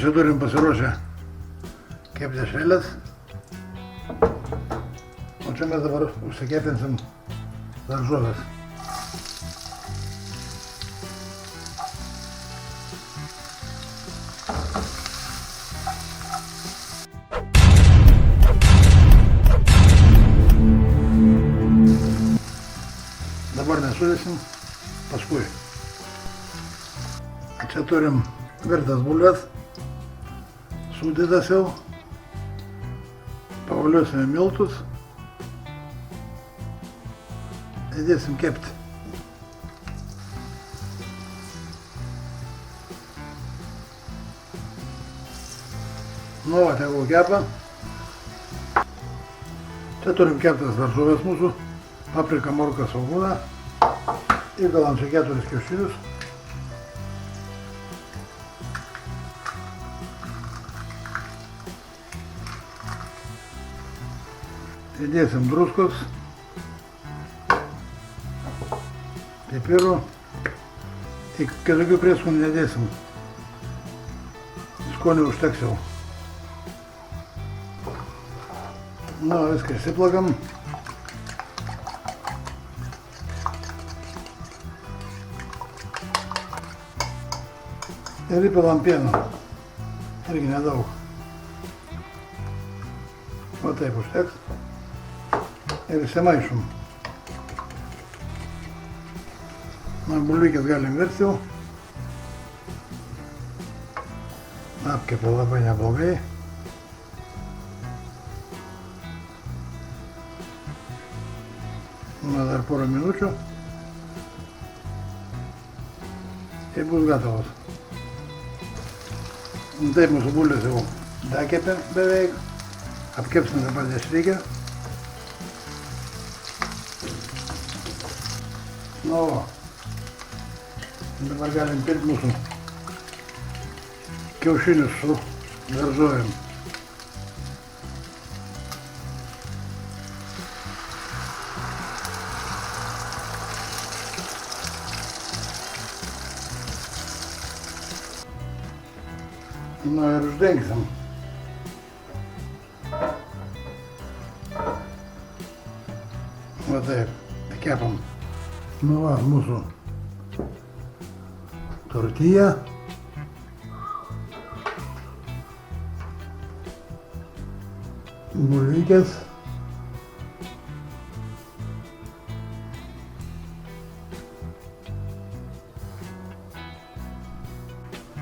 čia turim pasiruošę kepti dešrelės. O čia mes dabar užsikepinsim daržovės. Dabar nesudėsim, paskui. Čia turim virtas bulves, sūdytas jau. Pavoliuosime miltus. Įdėsim kepti. Nu, va, tegul kepa. Čia turim keptas daržovės mūsų. Paprika, morka, svogūną. Įgalam čia 4 kiaušinius. Įdėsim druskos, pipirų, tik kitokių prieskonių nedėsim, skonio užteks jau. Na, viską išsiplakam. Ir įpilam pieno, irgi nedaug. Va taip užteks. Ir įsimaišom. Na, bulvikės galim virti jau. Apkepa labai neblogai. Na, dar porą minučių. Ir bus gatavos. Taip mūsų bulvės jau dakepė beveik. Apkepsim dabar dešrykę. Nu, dabar galim pilti mūsų kiaušinius su daržovėm. Nu ir uždengsim. Va taip, kepam. Nu va, mūsų tortija. Bulvikės.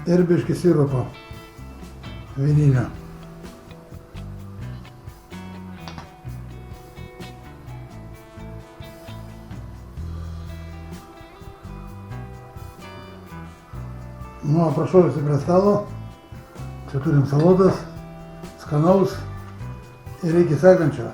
Ir biškį sirupo. Vyninio. Nu, prašau visi prie stalo. Čia turim salotas, skanaus ir iki sekančio.